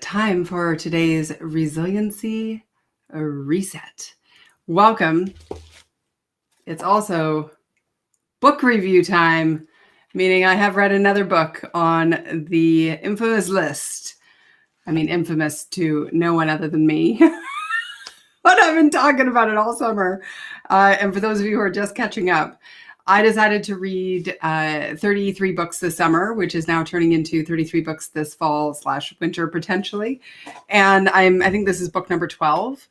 Time for today's resiliency reset. Welcome. It's also book review time, meaning I have read another book on the infamous list. I mean, infamous to no one other than me. But I've been talking about it all summer. And for those of you who are just catching up, I decided to read 33 books this summer, which is now turning into 33 books this fall/winter potentially. And I think this is book number 12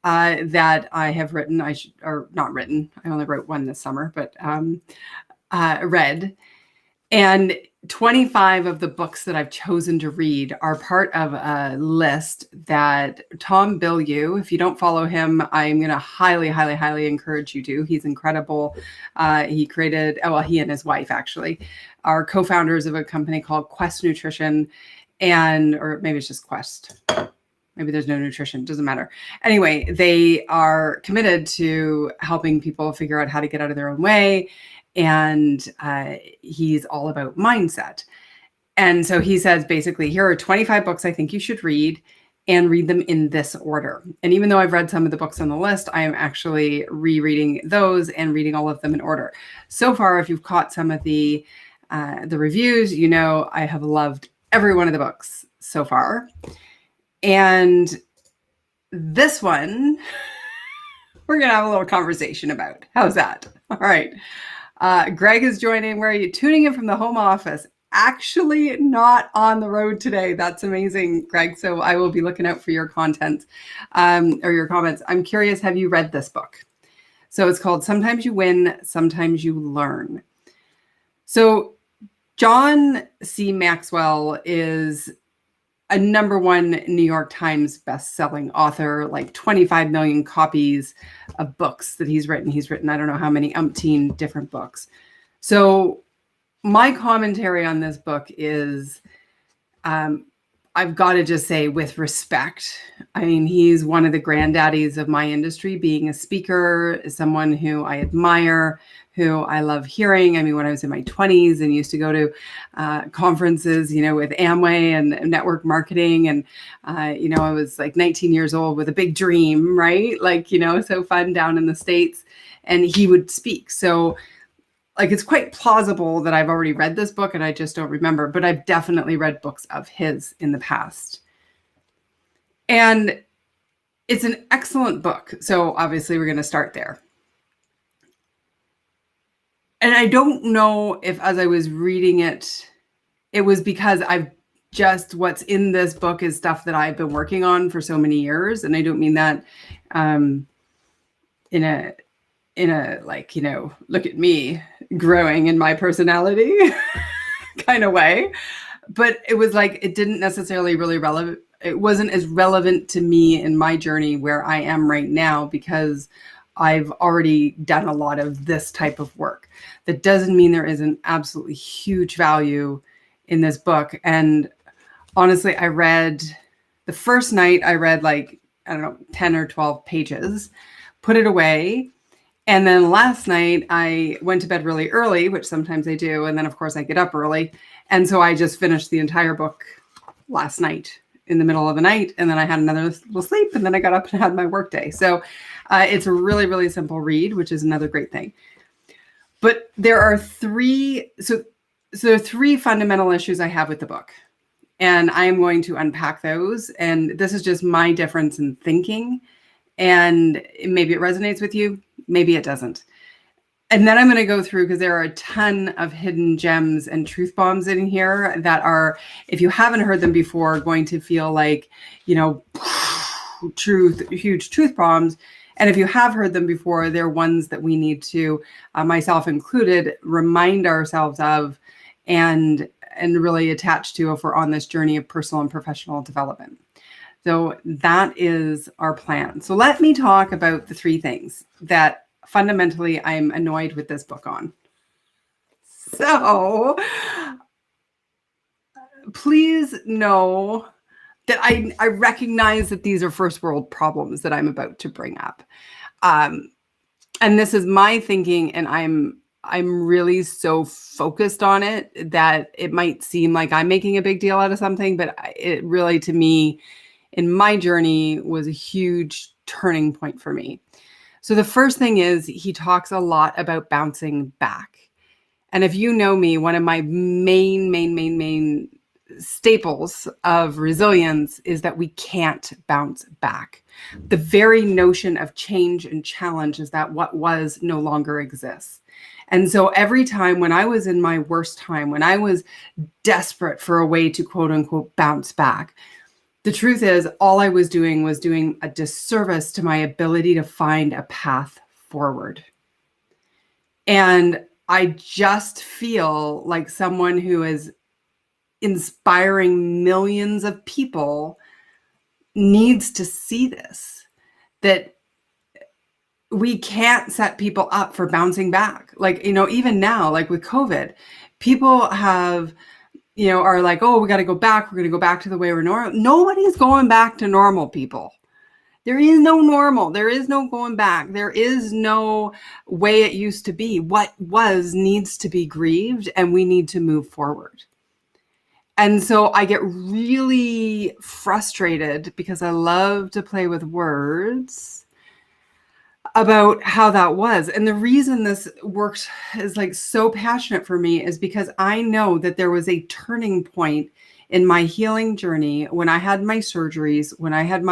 that I have written. Or not written. I only wrote one this summer, but read. And 25 of the books that I've chosen to read are part of a list that Tom Bilyeu, if you don't follow him, I'm going to highly, highly, highly encourage you to. He's incredible. He created, he and his wife actually are co-founders of a company called Quest Nutrition, or maybe it's just Quest. Maybe there's no nutrition, doesn't matter. Anyway, they are committed to helping people figure out how to get out of their own way. And he's all about mindset. And so he says, basically, here are 25 books I think you should read, and read them in this order. And even though I've read some of the books on the list, I am actually rereading those and reading all of them in order. So far, if you've caught some of the reviews, you know I have loved every one of the books so far. And this one, we're going to have a little conversation about. How's that? All right. Greg is joining. Where are you? Tuning in from the home office. Actually not on the road today. That's amazing, Greg. So I will be looking out for your content or your comments. I'm curious, have you read this book? So it's called Sometimes You Win, Sometimes You Learn. So John C. Maxwell is a #1 New York Times best-selling author, like 25 million copies of books that he's written. He's written, I don't know how many, umpteen different books. So my commentary on this book is, I've got to just say with respect, I mean, he's one of the granddaddies of my industry, being a speaker, someone who I admire, who I love hearing. I mean, when I was in my 20s and used to go to conferences, with Amway and network marketing. And, I was like 19 years old with a big dream, right? Like, so fun down in the States. And he would speak. So like, it's quite plausible that I've already read this book and I just don't remember, but I've definitely read books of his in the past. And it's an excellent book. So obviously we're going to start there. And I don't know if as I was reading it, it was because what's in this book is stuff that I've been working on for so many years. And I don't mean that in a like, look at me growing in my personality kind of way. But it was like, it didn't necessarily really relevant. It wasn't as relevant to me in my journey where I am right now, because I've already done a lot of this type of work. That doesn't mean there isn't absolutely huge value in this book. And honestly, the first night I read like, 10 or 12 pages, put it away. And then last night I went to bed really early, which sometimes I do. And then of course I get up early. And so I just finished the entire book last night in the middle of the night. And then I had another little sleep, and then I got up and had my work day. So it's a really, really simple read, which is another great thing. But there are three fundamental issues I have with the book, and I'm going to unpack those. And this is just my difference in thinking, and maybe it resonates with you, maybe it doesn't. And then I'm going to go through, because there are a ton of hidden gems and truth bombs in here that are, if you haven't heard them before, going to feel like, huge truth bombs. And if you have heard them before, they're ones that we need to, myself included, remind ourselves of and really attach to if we're on this journey of personal and professional development. So that is our plan. So let me talk about the three things that fundamentally I'm annoyed with this book on. So please know that I recognize that these are first world problems that I'm about to bring up. And this is my thinking, and I'm I'm really so focused on it that it might seem like I'm making a big deal out of something, but it really, to me, in my journey, was a huge turning point for me. So the first thing is he talks a lot about bouncing back. And if you know me, one of my main staples of resilience is that we can't bounce back. The very notion of change and challenge is that what was no longer exists. And so every time when I was in my worst time, when I was desperate for a way to quote unquote bounce back, the truth is all I was doing a disservice to my ability to find a path forward. And I just feel like someone who is inspiring millions of people needs to see this, that we can't set people up for bouncing back. Like, even now, like with COVID, people have, are like, oh, we got to go back. We're going to go back to the way we're normal. Nobody's going back to normal, people. There is no normal. There is no going back. There is no way it used to be. What was needs to be grieved, and we need to move forward. And so I get really frustrated because I love to play with words about how that was. And the reason this worked is like so passionate for me is because I know that there was a turning point in my healing journey when I had my surgeries, when I had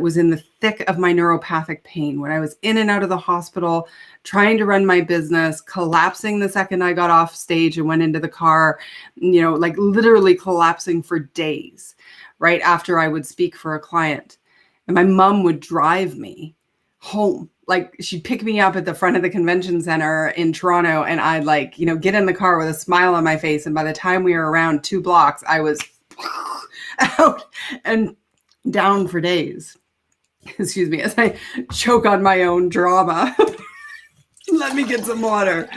was in the thick of my neuropathic pain, when I was in and out of the hospital, trying to run my business, collapsing the second I got off stage and went into the car, like literally collapsing for days, right after I would speak for a client. And my mom would drive me home. Like she'd pick me up at the front of the convention center in Toronto, and I'd get in the car with a smile on my face. And by the time we were around 2 blocks, I was out and down for days. Excuse me, as I choke on my own drama. Let me get some water.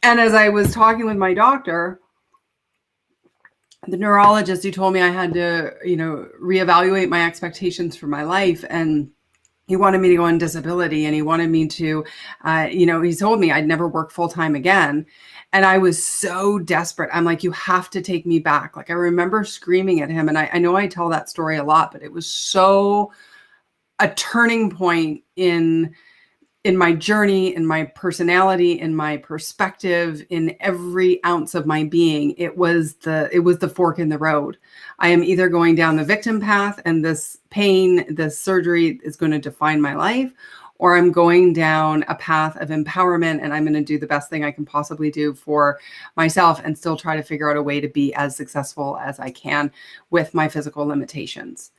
And as I was talking with my doctor, the neurologist who told me I had to, reevaluate my expectations for my life, and he wanted me to go on disability, and he wanted me to, he told me I'd never work full time again. And I was so desperate. I'm like, you have to take me back. Like I remember screaming at him, and I know I tell that story a lot, but it was so a turning point in my journey, in my personality, in my perspective, in every ounce of my being. It was the fork in the road. I am either going down the victim path, and this pain, this surgery is going to define my life, or I'm going down a path of empowerment, and I'm going to do the best thing I can possibly do for myself and still try to figure out a way to be as successful as I can with my physical limitations.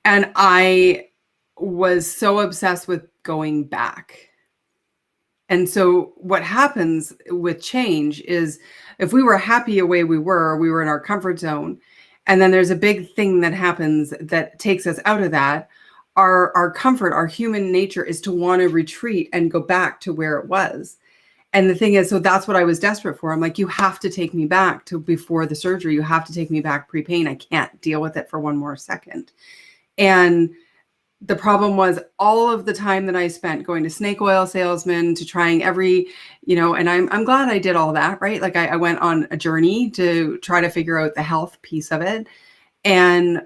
And I was so obsessed with going back. And so what happens with change is if we were happy away we were in our comfort zone, and then there's a big thing that happens that takes us out of that, our comfort, our human nature is to want to retreat and go back to where it was. And the thing is, so that's what I was desperate for. I'm like, you have to take me back to before the surgery. You have to take me back pre-pain. I can't deal with it for one more second. And the problem was all of the time that I spent going to snake oil salesmen, to trying every, and I'm glad I did all that, right? Like I went on a journey to try to figure out the health piece of it. And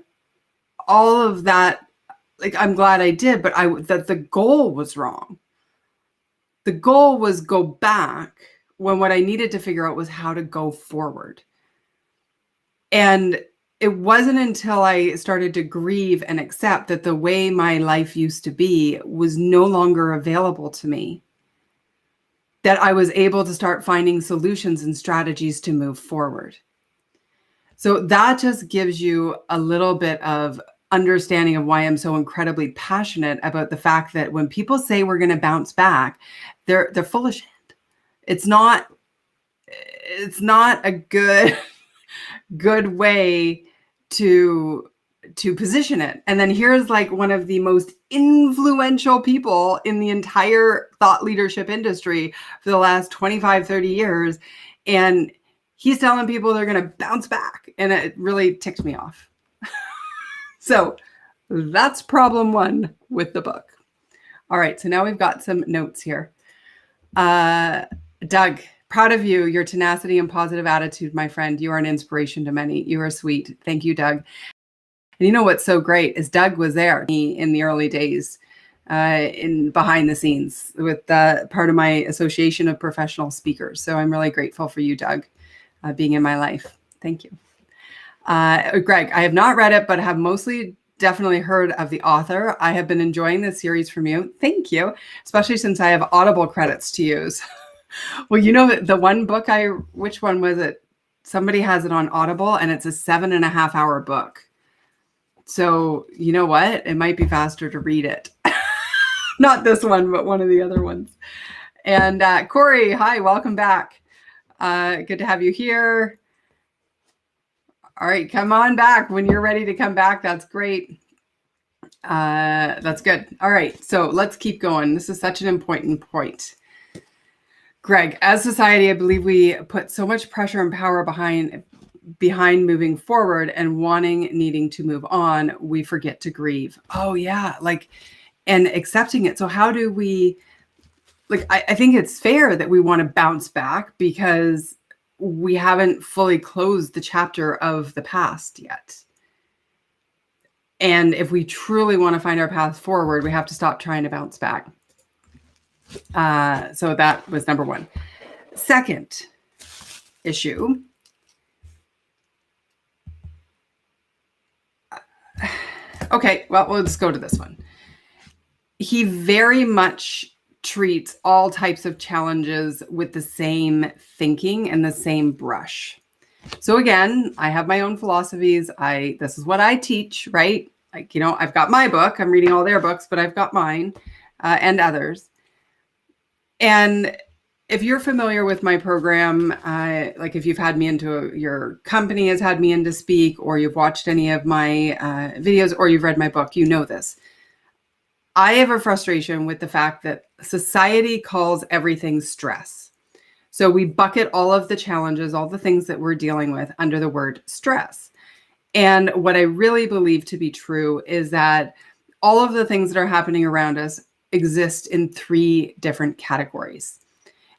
all of that, like, I'm glad I did, but that the goal was wrong. The goal was go back when what I needed to figure out was how to go forward. And it wasn't until I started to grieve and accept that the way my life used to be was no longer available to me that I was able to start finding solutions and strategies to move forward. So that just gives you a little bit of understanding of why I'm so incredibly passionate about the fact that when people say we're going to bounce back, they're full of shit. It's not a good way to position it. And then here's like one of the most influential people in the entire thought leadership industry for the last 25, 30 years. And he's telling people they're going to bounce back. And it really ticked me off. So that's problem one with the book. All right. So now we've got some notes here. Doug, proud of you, your tenacity and positive attitude, my friend. You are an inspiration to many. You are sweet. Thank you, Doug. And you know what's so great is Doug was there in the early days, in behind the scenes with part of my association of professional speakers. So I'm really grateful for you, Doug, being in my life. Thank you. Greg, I have not read it, but have mostly definitely heard of the author. I have been enjoying this series from you. Thank you, especially since I have Audible credits to use. Well, you know, the one book which one was it? Somebody has it on Audible and it's a 7.5 hour book. So you know what? It might be faster to read it. Not this one, but one of the other ones. And Corey, hi, welcome back. Good to have you here. All right, come on back when you're ready to come back. That's great. That's good. All right, so let's keep going. This is such an important point. Greg, as society, I believe we put so much pressure and power behind moving forward and needing to move on, we forget to grieve. Oh yeah, and accepting it. So how do we, I think it's fair that we want to bounce back because we haven't fully closed the chapter of the past yet. And if we truly want to find our path forward, we have to stop trying to bounce back. So that was number one. Second issue. Okay, well, let's go to this one. He very much treats all types of challenges with the same thinking and the same brush. So again, I have my own philosophies. This is what I teach, right? I've got my book. I'm reading all their books, but I've got mine and others. And if you're familiar with my program, if you've had me your company has had me in to speak, or you've watched any of my videos, or you've read my book, you know this. I have a frustration with the fact that society calls everything stress. So we bucket all of the challenges, all the things that we're dealing with under the word stress. And what I really believe to be true is that all of the things that are happening around us exist in 3 different categories.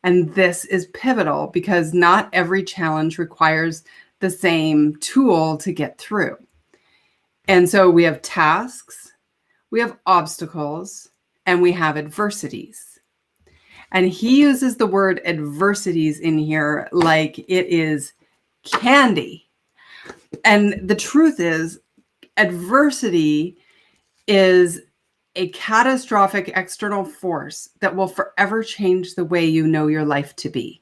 And this is pivotal because not every challenge requires the same tool to get through. And so we have tasks, we have obstacles, and we have adversities. And he uses the word adversities in here like it is candy. And the truth is, adversity is a catastrophic external force that will forever change the way you know your life to be.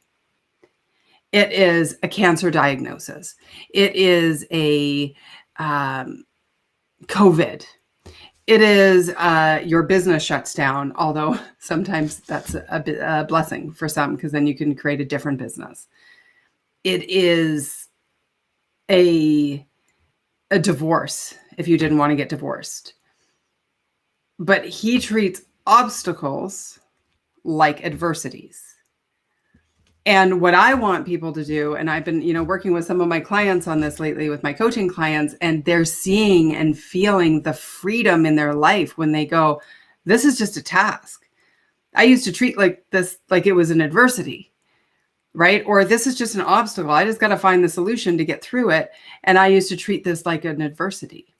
It is a cancer diagnosis. It is a COVID. It is your business shuts down, although sometimes that's a blessing for some because then you can create a different business. It is a divorce if you didn't want to get divorced. But he treats obstacles like adversities. And what I want people to do, and I've been, working with some of my clients on this lately with my coaching clients, and they're seeing and feeling the freedom in their life when they go, this is just a task. I used to treat this like it was an adversity, right? Or this is just an obstacle. I just got to find the solution to get through it. And I used to treat this like an adversity.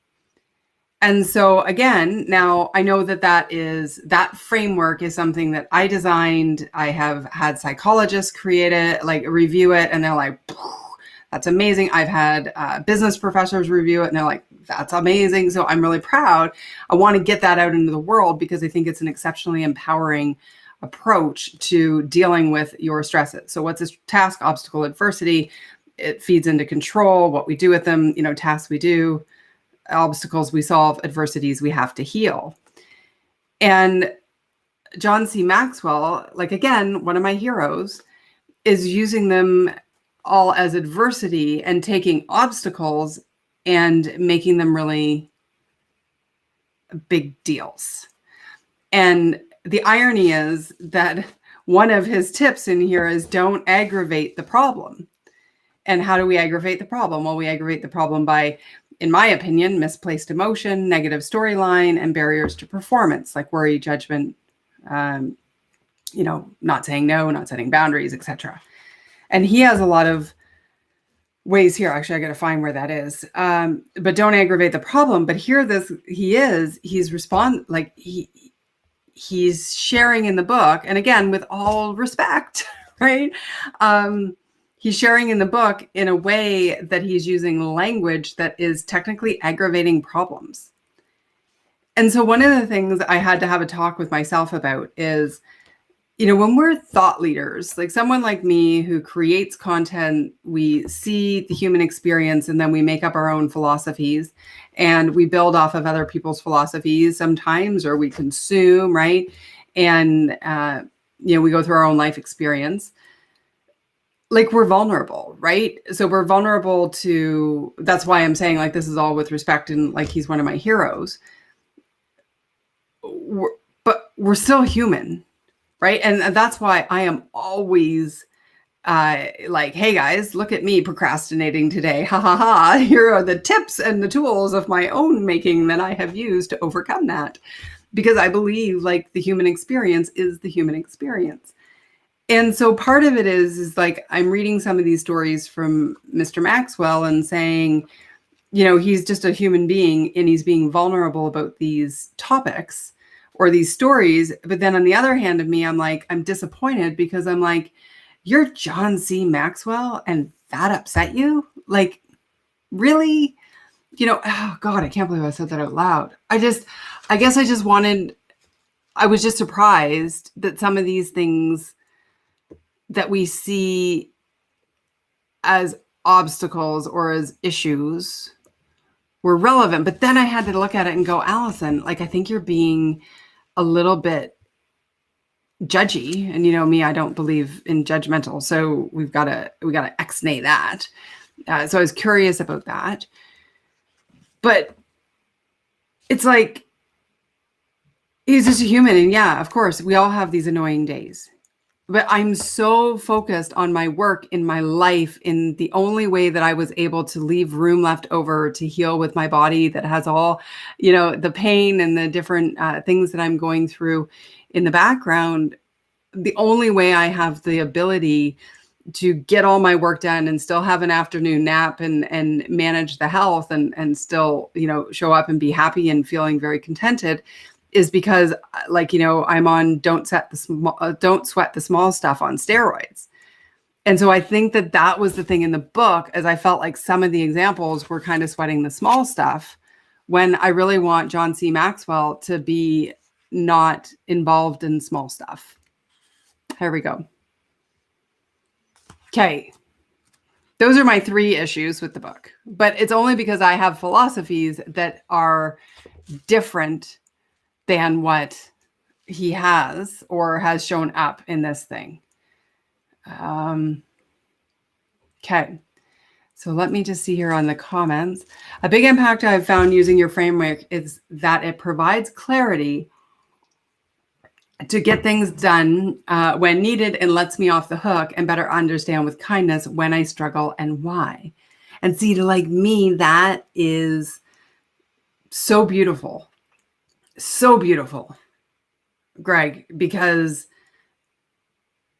And so again, now I know that framework is something that I designed. I have had psychologists create it, review it, and they're like, that's amazing. I've had business professors review it and they're like, that's amazing. So I'm really proud. I want to get that out into the world because I think it's an exceptionally empowering approach to dealing with your stresses. So what's this task, obstacle, adversity? It feeds into control, what we do with them, tasks we do, obstacles we solve, adversities we have to heal. And John C. Maxwell, again, one of my heroes, is using them all as adversity and taking obstacles and making them really big deals. And the irony is that one of his tips in here is don't aggravate the problem. And how do we aggravate the problem? Well, we aggravate the problem by, in my opinion, misplaced emotion, negative storyline, and barriers to performance, like worry, judgment, not saying no, not setting boundaries, etc. And he has a lot of ways here. Actually, I got to find where that is. But don't aggravate the problem. But here, he's sharing in the book. And again, with all respect, right? He's sharing in the book in a way that he's using language that is technically aggravating problems. And so one of the things I had to have a talk with myself about is, when we're thought leaders, like someone like me who creates content, we see the human experience and then we make up our own philosophies and we build off of other people's philosophies sometimes, or we consume, right? And, we go through our own life experience. Like we're vulnerable, right? So we're vulnerable that's why I'm saying like, this is all with respect and like, he's one of my heroes, but we're still human. Right. And that's why I am always like, hey, guys, look at me procrastinating today. Ha ha ha. Here are the tips and the tools of my own making that I have used to overcome that. Because I believe like the human experience is the human experience. And so part of it is like I'm reading some of these stories from Mr. Maxwell and saying, he's just a human being and he's being vulnerable about these topics or these stories. But then on the other hand of me, I'm like, I'm disappointed because I'm like, you're John C. Maxwell and that upset you? Like, really? Oh God, I can't believe I said that out loud. I guess I was just surprised that some of these things that we see as obstacles or as issues were relevant. But then I had to look at it and go, Allison, like, I think you're being a little bit judgy, and me, I don't believe in judgmental. So we got to ex-nay that. So I was curious about that, but it's like, he's just a human. And yeah, of course we all have these annoying days, but I'm so focused on my work in my life in the only way that I was able to leave room left over to heal with my body that has all, the pain and the different things that I'm going through in the background. The only way I have the ability to get all my work done and still have an afternoon nap and manage the health and still, show up and be happy and feeling very contented is because I'm on don't sweat the small stuff on steroids. And so I think that was the thing in the book, as I felt like some of the examples were kind of sweating the small stuff when I really want John C. Maxwell to be not involved in small stuff. Here we go. Okay. Those are my 3 issues with the book, but it's only because I have philosophies that are different than what he has or has shown up in this thing. Okay. So let me just see here on the comments. A big impact I've found using your framework is that it provides clarity to get things done when needed and lets me off the hook and better understand with kindness when I struggle and why. And see, like me, that is so beautiful. So beautiful, Greg, because,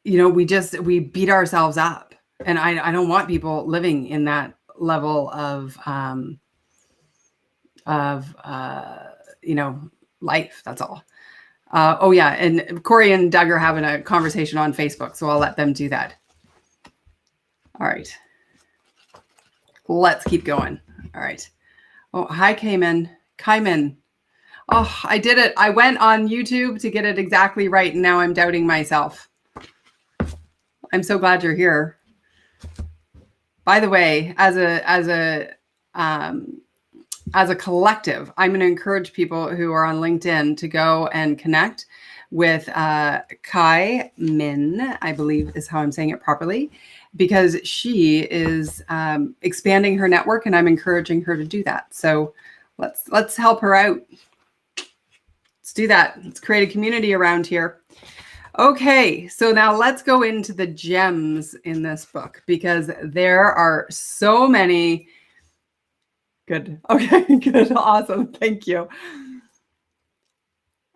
we beat ourselves up, and I don't want people living in that level of life. That's all. Oh yeah. And Corey and Doug are having a conversation on Facebook, so I'll let them do that. All right. Let's keep going. All right. Oh, hi, Cayman. Oh, I did it. I went on YouTube to get it exactly right, and now I'm doubting myself. I'm so glad you're here. By the way, as a collective, I'm going to encourage people who are on LinkedIn to go and connect with Kai Min, I believe is how I'm saying it properly, because she is expanding her network, and I'm encouraging her to do that. So let's help her out. Let's do that. Let's create a community around here. Okay, so now let's go into the gems in this book, because there are so many. Good. Okay, good. Awesome. Thank you.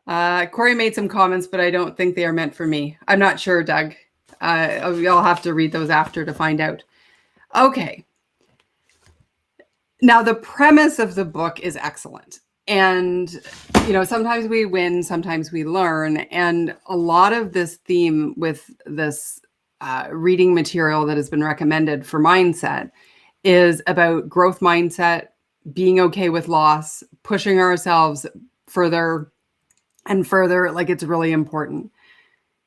Corey made some comments, but I don't think they are meant for me. I'm not sure, Doug. I'll have to read those after to find out. Okay. Now, the premise of the book is excellent. And, sometimes we win, sometimes we learn. And a lot of this theme with this reading material that has been recommended for mindset is about growth mindset, being okay with loss, pushing ourselves further and further. Like, it's really important.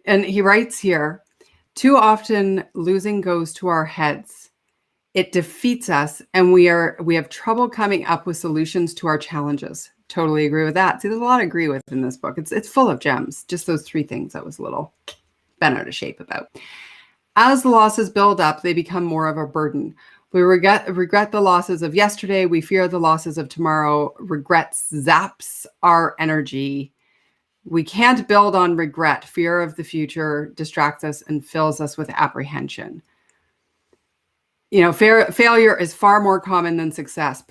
And he writes here, too often losing goes to our heads. It defeats us, and we have trouble coming up with solutions to our challenges. Totally agree with that. See, there's a lot to agree with in this book. It's full of gems. Just those 3 things I was a little bent out of shape about. As the losses build up, they become more of a burden. We regret the losses of yesterday. We fear the losses of tomorrow. Regret zaps our energy. We can't build on regret. Fear of the future distracts us and fills us with apprehension. Failure is far more common than success.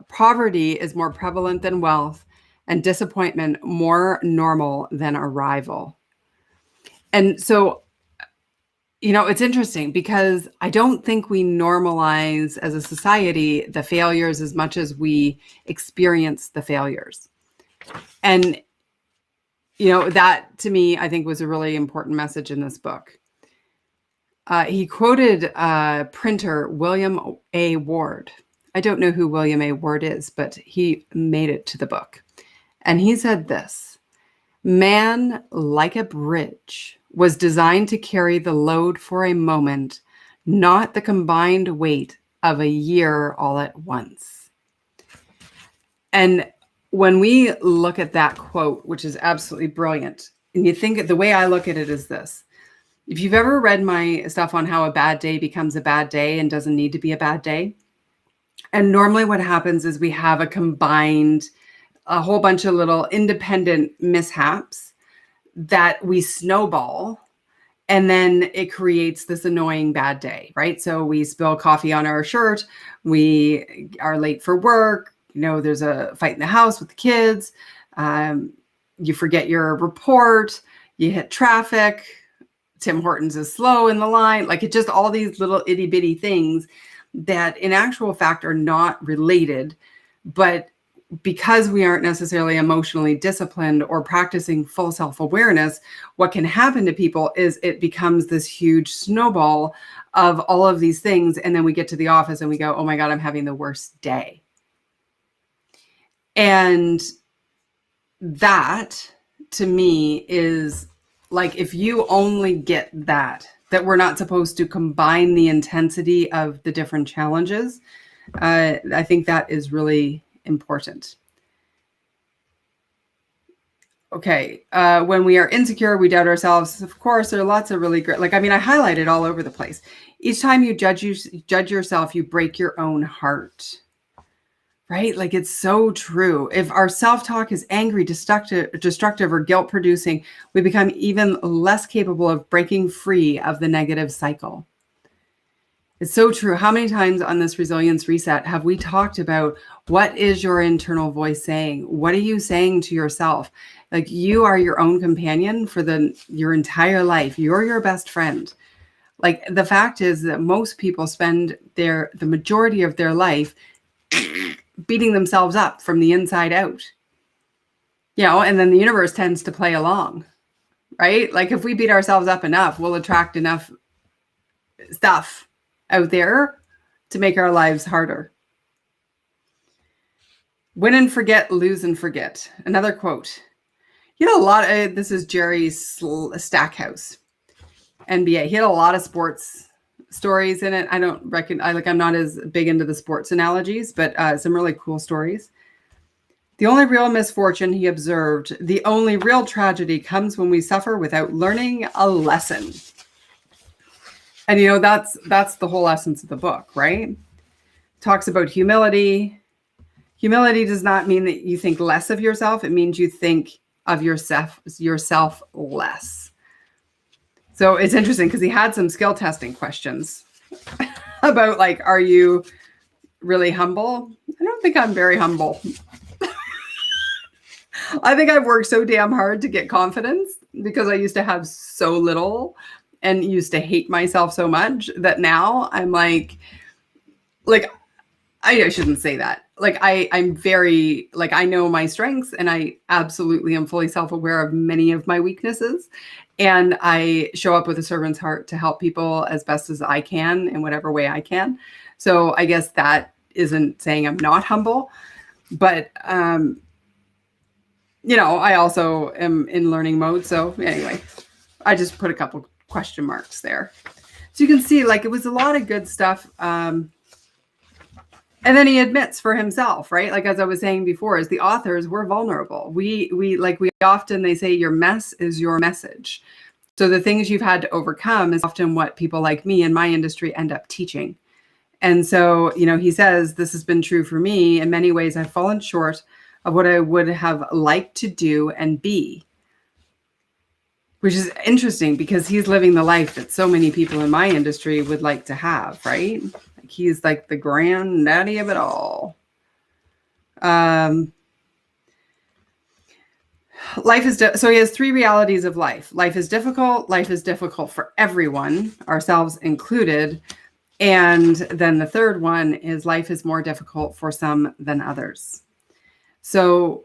Poverty is more prevalent than wealth, and disappointment more normal than arrival. And so, it's interesting because I don't think we normalize as a society the failures as much as we experience the failures. And, that to me, I think was a really important message in this book. He quoted printer William A. Ward. I don't know who William A. Ward is, but he made it to the book. And he said this: man, like a bridge, was designed to carry the load for a moment, not the combined weight of a year all at once. And when we look at that quote, which is absolutely brilliant, and you think the way I look at it is this: if you've ever read my stuff on how a bad day becomes a bad day and doesn't need to be a bad day, and normally what happens is we have a whole bunch of little independent mishaps that we snowball, and then it creates this annoying bad day, right? So we spill coffee on our shirt, we are late for work, there's a fight in the house with the kids, you forget your report, you hit traffic, Tim Hortons is slow in the line. Like, it's just all these little itty bitty things that in actual fact are not related, but because we aren't necessarily emotionally disciplined or practicing full self-awareness, what can happen to people is it becomes this huge snowball of all of these things. And then we get to the office and we go, oh my God, I'm having the worst day. And that to me is like, if you only get that we're not supposed to combine the intensity of the different challenges, I think that is really important. Okay. When we are insecure, we doubt ourselves. Of course, there are lots of really great, I highlighted all over the place. Each time you judge yourself, you break your own heart. Right? Like, it's so true. If our self-talk is angry, destructive, or guilt-producing, we become even less capable of breaking free of the negative cycle. It's so true. How many times on this resilience reset have we talked about what is your internal voice saying? What are you saying to yourself? Like, you are your own companion for your entire life. You're your best friend. Like, the fact is that most people spend the majority of their life beating themselves up from the inside out, and then the universe tends to play along, right? Like, if we beat ourselves up enough, we'll attract enough stuff out there to make our lives harder. Win and forget, lose and forget. Another quote. This is Jerry Stackhouse, NBA. He had a lot of sports stories in it. I'm not as big into the sports analogies, but some really cool stories. The only real misfortune, he observed, the only real tragedy comes when we suffer without learning a lesson. And that's the whole essence of the book, right? Talks about humility. Humility does not mean that you think less of yourself. It means you think of yourself less. So it's interesting because he had some skill testing questions about, like, are you really humble? I don't think I'm very humble. I think I've worked so damn hard to get confidence because I used to have so little and used to hate myself so much that now I'm like I shouldn't say that. Like I'm very, like, I know my strengths and I absolutely am fully self-aware of many of my weaknesses. And I show up with a servant's heart to help people as best as I can in whatever way I can. So I guess that isn't saying I'm not humble, but, I also am in learning mode. So anyway, I just put a couple question marks there. So you can see, like, it was a lot of good stuff. And then he admits for himself, right? Like, as I was saying before, as the authors, we're vulnerable. We often, they say your mess is your message. So the things you've had to overcome is often what people like me in my industry end up teaching. And so, he says, this has been true for me. In many ways, I've fallen short of what I would have liked to do and be, which is interesting because he's living the life that so many people in my industry would like to have, right? Like, he's like the granddaddy of it all. Life is, so he has three realities of life. Life is difficult. Life is difficult for everyone, ourselves included. And then the third one is life is more difficult for some than others. So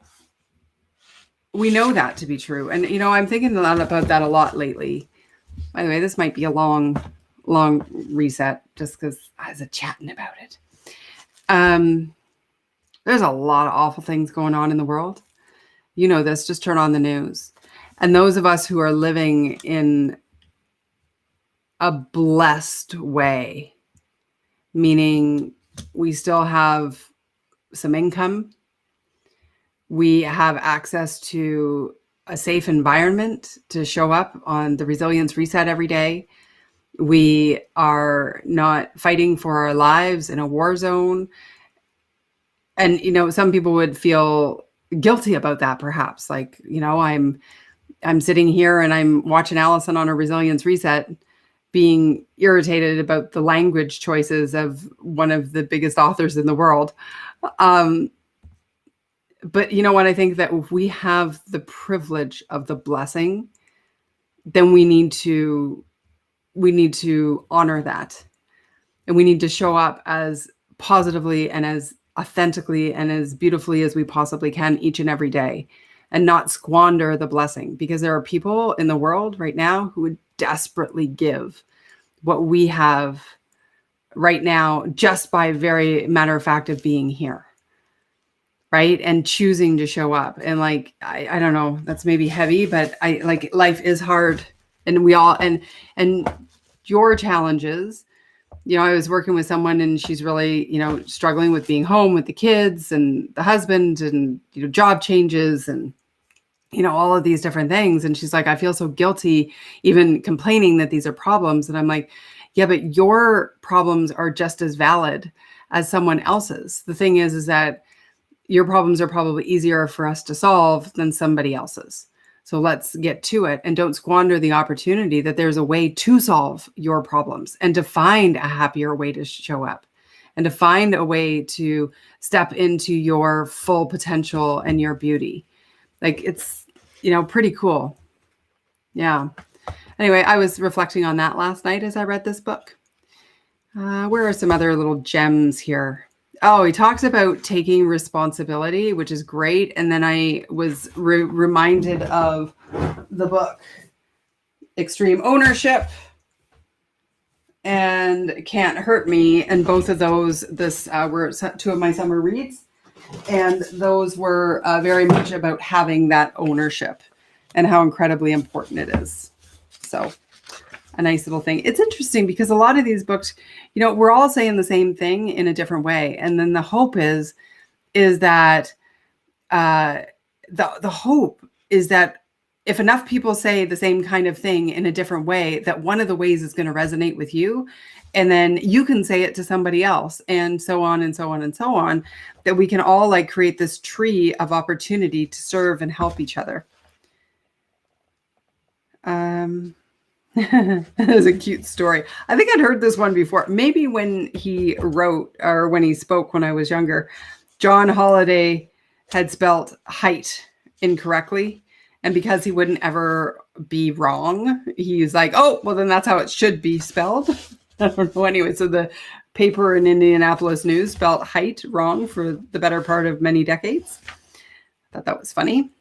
we know that to be true. And, I'm thinking about that a lot lately. By the way, this might be a long reset just because I was chatting about it. There's a lot of awful things going on in the world. You know this, just turn on the news. And those of us who are living in a blessed way, meaning we still have some income, we have access to a safe environment to show up on the Resilience Reset every day. We are not fighting for our lives in a war zone. And, some people would feel guilty about that, perhaps. Like, I'm sitting here and I'm watching Allison on a Resilience Reset being irritated about the language choices of one of the biggest authors in the world. But you know what? I think that if we have the privilege of the blessing, then we need to honor that. And we need to show up as positively and as authentically and as beautifully as we possibly can each and every day, and not squander the blessing, because there are people in the world right now who would desperately give what we have right now just by very matter of fact of being here. Right. And choosing to show up. And like, I don't know, that's maybe heavy, but life is hard, and we all, and your challenges, I was working with someone and she's really, struggling with being home with the kids and the husband and, job changes and, all of these different things. And she's like, I feel so guilty even complaining that these are problems. And I'm like, yeah, but your problems are just as valid as someone else's. The thing is that your problems are probably easier for us to solve than somebody else's. So let's get to it, and don't squander the opportunity that there's a way to solve your problems and to find a happier way to show up and to find a way to step into your full potential and your beauty. Like, it's, pretty cool. Yeah. Anyway, I was reflecting on that last night as I read this book. Where are some other little gems here? Oh, he talks about taking responsibility, which is great. And then I was reminded of the book Extreme Ownership and Can't Hurt Me. And both of those, were two of my summer reads. And those were very much about having that ownership and how incredibly important it is. So a nice little thing. It's interesting because a lot of these books, we're all saying the same thing in a different way. And then the hope is that the hope is that if enough people say the same kind of thing in a different way, that one of the ways is going to resonate with you. And then you can say it to somebody else, and so on and so on and so on, that we can all create this tree of opportunity to serve and help each other. It was a cute story. I think I'd heard this one before. Maybe when he wrote when he spoke when I was younger, John Holiday had spelt height incorrectly. And because he wouldn't ever be wrong, he's like, oh, well, then that's how it should be spelled. I don't know. Anyway, so the paper in Indianapolis News spelled height wrong for the better part of many decades. I thought that was funny.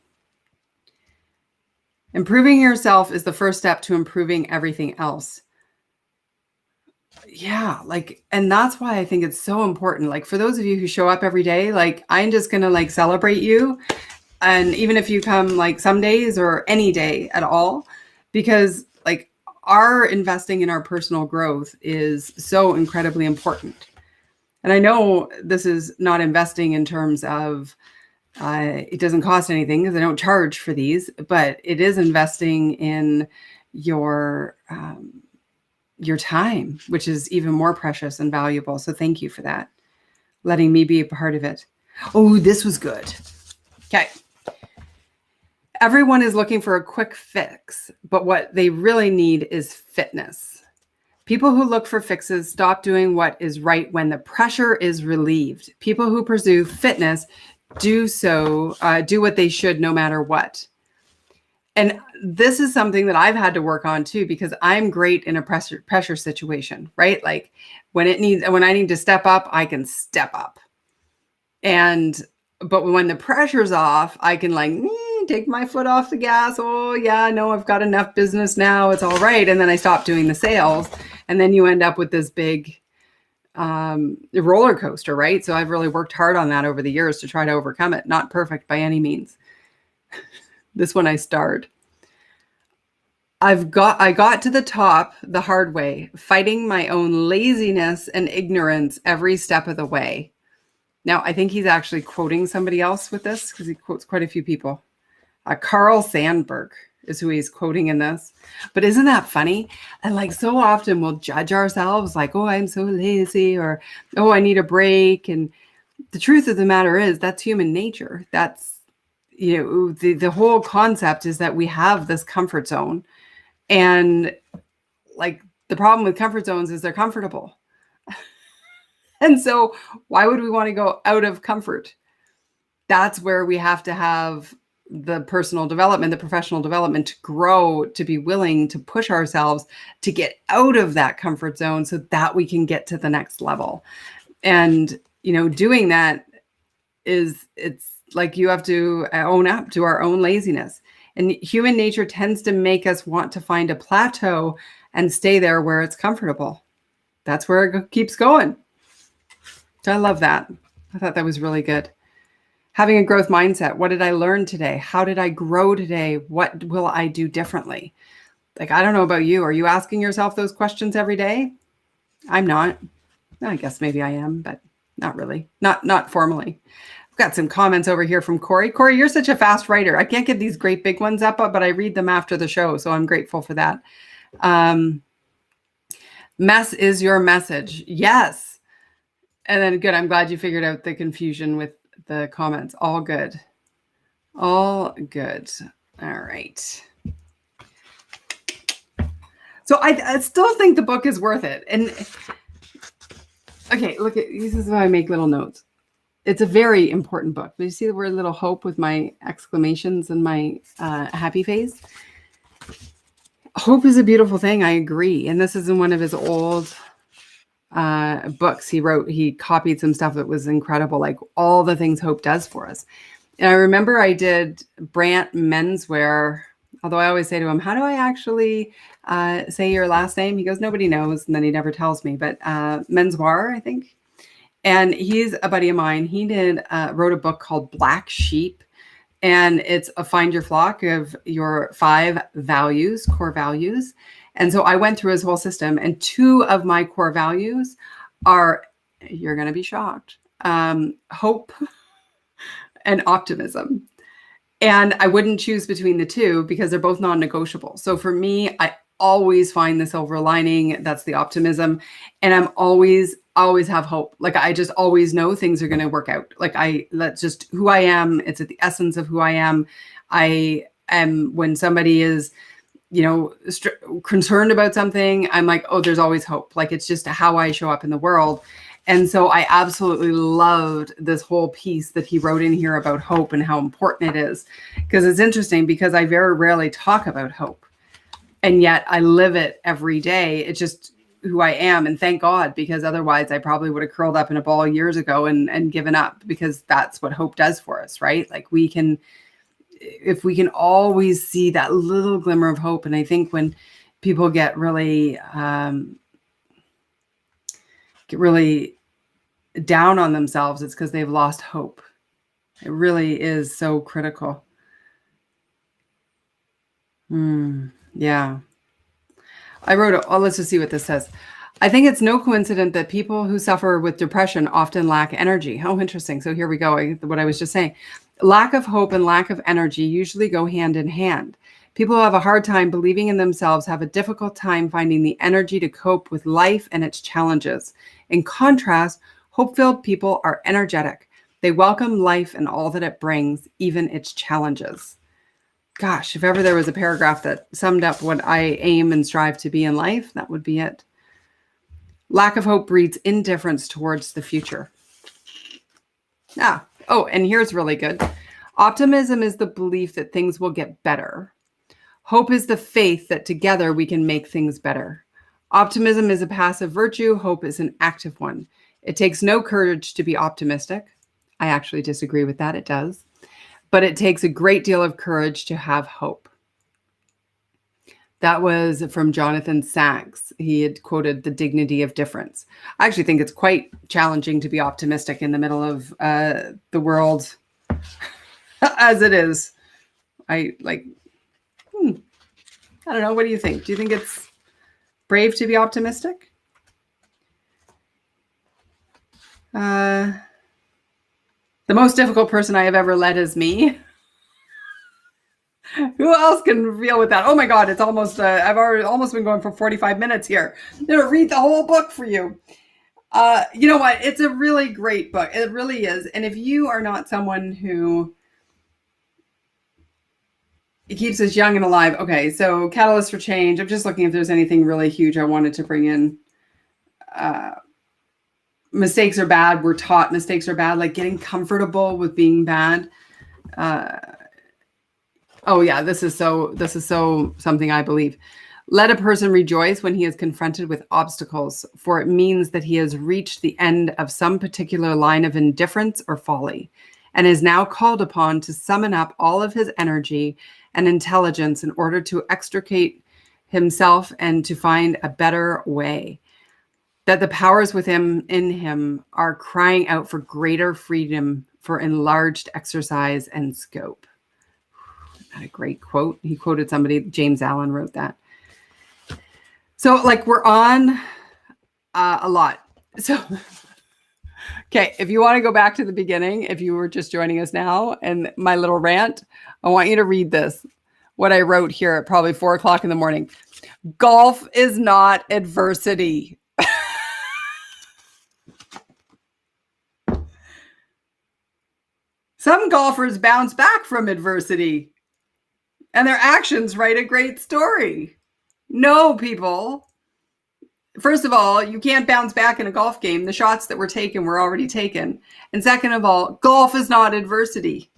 Improving yourself is the first step to improving everything else. Yeah, like, and that's why I think it's so important. Like, for those of you who show up every day, like, I'm just going to like celebrate you. And even if you come like some days or any day at all, because like our investing in our personal growth is so incredibly important. And I know this is not investing in terms of it doesn't cost anything because I don't charge for these, but it is investing in your time, which is even more precious and valuable. So thank you for that, letting me be a part of it. Oh, this was good. Okay. Everyone is looking for a quick fix, but what they really need is fitness. People who look for fixes stop doing what is right when the pressure is relieved. People who pursue fitness do what they should no matter what. And this is something that I've had to work on too, because I'm great in a pressure situation, right? Like when I need to step up, I can step up. But when the pressure's off, I can like take my foot off the gas. Oh yeah, no, I've got enough business now. It's all right. And then I stop doing the sales. And then you end up with this big roller coaster, right? So I've really worked hard on that over the years to try to overcome it. Not perfect by any means. This one I starred. I got to the top the hard way, fighting my own laziness and ignorance every step of the way. Now, I think he's actually quoting somebody else with this because he quotes quite a few people. Carl Sandburg is who he's quoting in this. But isn't that funny? And like so often we'll judge ourselves like, oh, I'm so lazy, or, oh, I need a break. And the truth of the matter is that's human nature. That's, the whole concept is that we have this comfort zone. And like the problem with comfort zones is they're comfortable. And so why would we want to go out of comfort? That's where we have to have the personal development, the professional development to grow, to be willing to push ourselves to get out of that comfort zone so that we can get to the next level. And, doing that it's like you have to own up to our own laziness. And human nature tends to make us want to find a plateau and stay there where it's comfortable. That's where it keeps going. So I love that. I thought that was really good. Having a growth mindset. What did I learn today? How did I grow today? What will I do differently? Like, I don't know about you. Are you asking yourself those questions every day? I'm not. I guess maybe I am, but not really. Not formally. I've got some comments over here from Corey. Corey, you're such a fast writer. I can't get these great big ones up, but I read them after the show. So I'm grateful for that. Mess is your message. Yes. And then good. I'm glad you figured out the confusion with the comments. All good. All good. All right. So I still think the book is worth it. And okay, look at this is how I make little notes. It's a very important book. Do you see the word little hope with my exclamations and my happy face? Hope is a beautiful thing. I agree. And this is in one of his old books he copied some stuff that was incredible, like all the things hope does for us. And I remember I did Brant Menswear, although I always say to him, how do I actually say your last name? He goes, nobody knows. And then he never tells me, but Menswear, I think. And he's a buddy of mine. He wrote a book called Black Sheep. And it's a find your flock of your 5 values, core values. And so I went through his whole system, and 2 of my core values are, you're going to be shocked, hope and optimism. And I wouldn't choose between the 2 because they're both non-negotiable. So for me, I always find the silver lining. That's the optimism. And I'm always have hope. Like I just always know things are going to work out. Like that's just who I am. It's at the essence of who I am. I am, when somebody is, concerned about something, I'm like, oh, there's always hope. Like it's just how I show up in the world. And so I absolutely loved this whole piece that he wrote in here about hope and how important it is. Because it's interesting because I very rarely talk about hope. And yet I live it every day. It's just who I am. And thank God, because otherwise I probably would have curled up in a ball years ago and given up, because that's what hope does for us, right? Like if we can always see that little glimmer of hope. And I think when people get really down on themselves, it's because they've lost hope. It really is so critical. Yeah. I wrote, let's just see what this says. I think it's no coincidence that people who suffer with depression often lack energy. How interesting. So here we go. What I was just saying. Lack of hope and lack of energy usually go hand in hand. People who have a hard time believing in themselves have a difficult time finding the energy to cope with life and its challenges. In contrast, hope-filled people are energetic. They welcome life and all that it brings, even its challenges. Gosh, if ever there was a paragraph that summed up what I aim and strive to be in life, that would be it. Lack of hope breeds indifference towards the future. Oh, and here's really good. Optimism is the belief that things will get better. Hope is the faith that together we can make things better. Optimism is a passive virtue. Hope is an active one. It takes no courage to be optimistic. I actually disagree with that. It does. But it takes a great deal of courage to have hope. That was from Jonathan Sachs. He had quoted The Dignity of Difference. I actually think it's quite challenging to be optimistic in the middle of the world as it is. I don't know. What do you think? Do you think it's brave to be optimistic? The most difficult person I have ever led is me. Who else can deal with that? Oh my God, it's almost, I've already almost been going for 45 minutes here. I'm going to read the whole book for you. You know what? It's a really great book. It really is. And if you are not someone who keeps us young and alive. Okay, so Catalyst for Change. I'm just looking if there's anything really huge I wanted to bring in. Mistakes are bad. We're taught mistakes are bad, like getting comfortable with being bad. Oh yeah, this is so something I believe. Let a person rejoice when he is confronted with obstacles, for it means that he has reached the end of some particular line of indifference or folly, and is now called upon to summon up all of his energy and intelligence in order to extricate himself and to find a better way. That the powers within him are crying out for greater freedom, for enlarged exercise and scope. A great quote. He quoted somebody, James Allen wrote that. So like we're on a lot. So, okay, if you want to go back to the beginning, if you were just joining us now and my little rant, I want you to read this. What I wrote here at probably 4 o'clock in the morning. Golf is not adversity. Some golfers bounce back from adversity, and their actions write a great story. No, people. First of all, you can't bounce back in a golf game. The shots that were taken were already taken. And second of all, golf is not adversity.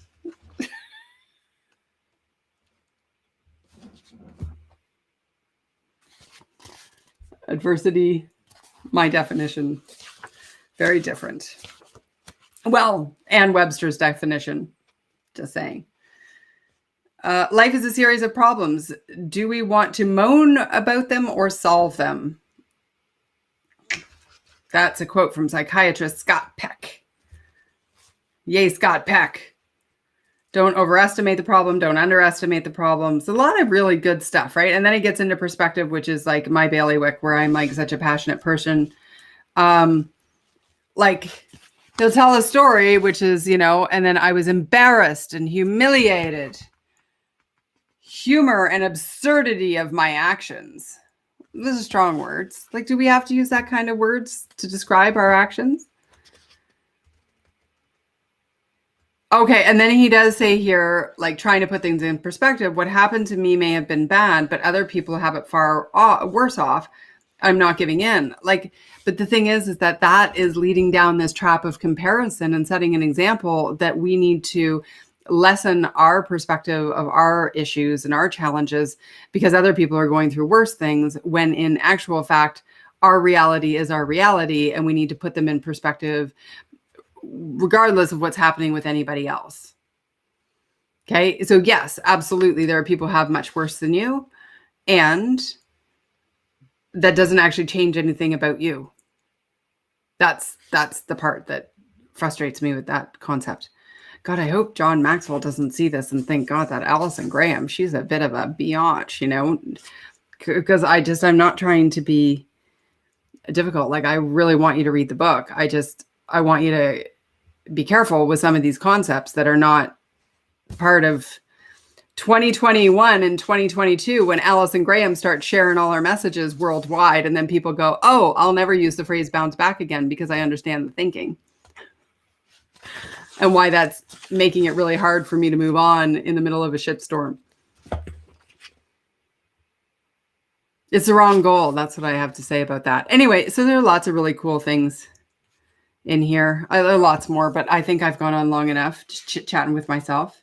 Adversity, my definition, very different. Well, and Webster's definition, just saying. Life is a series of problems. Do we want to moan about them or solve them? That's a quote from psychiatrist Scott Peck. Yay, Scott Peck. Don't overestimate the problem. Don't underestimate the problems. A lot of really good stuff, right? And then it gets into perspective, which is like my bailiwick, where I'm like such a passionate person. Like he'll tell a story, which is, and then I was embarrassed and humiliated. Humor and absurdity of my actions. Those are strong words. Like, do we have to use that kind of words to describe our actions? Okay, and then he does say here, like trying to put things in perspective, what happened to me may have been bad, but other people have it far worse off. I'm not giving in. Like, but the thing is that is leading down this trap of comparison and setting an example that we need to lessen our perspective of our issues and our challenges because other people are going through worse things, when in actual fact, our reality is our reality, and we need to put them in perspective regardless of what's happening with anybody else. Okay. So yes, absolutely. There are people who have much worse than you, and that doesn't actually change anything about you. That's the part that frustrates me with that concept. God, I hope John Maxwell doesn't see this and think, God, that Alison Graham, she's a bit of a biatch, you know, because I'm not trying to be difficult. Like, I really want you to read the book. I want you to be careful with some of these concepts that are not part of 2021 and 2022, when Alison Graham starts sharing all her messages worldwide, and then people go, oh, I'll never use the phrase bounce back again because I understand the thinking. And why that's making it really hard for me to move on in the middle of a shitstorm. It's the wrong goal. That's what I have to say about that. Anyway, so there are lots of really cool things in here. There are lots more, but I think I've gone on long enough just chit-chatting with myself.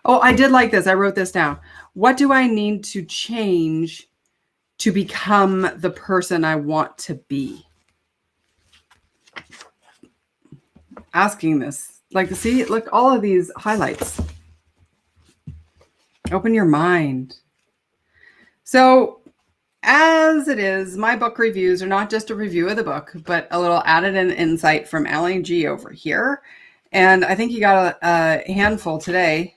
Oh, I did like this. I wrote this down. What do I need to change to become the person I want to be? Asking this. Like, see, look, all of these highlights. Open your mind. So, as it is, my book reviews are not just a review of the book, but a little added in insight from Allie G over here. And I think you got a handful today.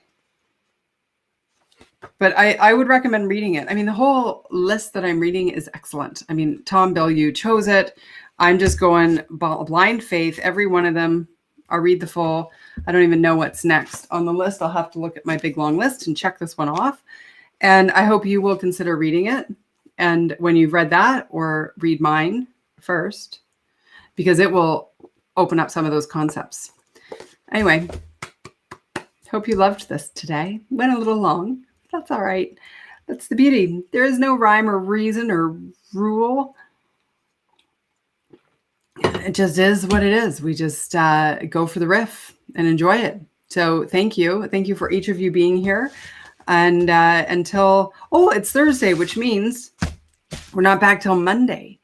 But I would recommend reading it. I mean, the whole list that I'm reading is excellent. I mean, Tom Bilyeu chose it. I'm just going blind faith, every one of them. I'll read the full. I don't even know what's next on the list. I'll have to look at my big long list and check this one off. And I hope you will consider reading it. And when you've read that, or read mine first, because it will open up some of those concepts. Anyway, hope you loved this today. Went a little long. That's all right. That's the beauty. There is no rhyme or reason or rule. It just is what it is. We just go for the riff and enjoy it. So thank you. Thank you for each of you being here. And until, it's Thursday, which means we're not back till Monday.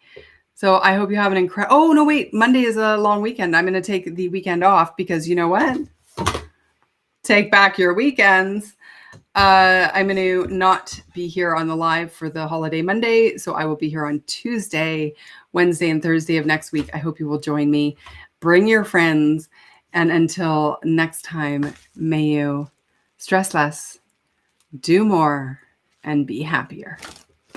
So I hope you have an incredible, Monday is a long weekend. I'm going to take the weekend off because you know what? Take back your weekends. I'm going to not be here on the live for the holiday Monday. So I will be here on Tuesday, Wednesday, and Thursday of next week. I hope you will join me. Bring your friends. And until next time, may you stress less, do more, and be happier.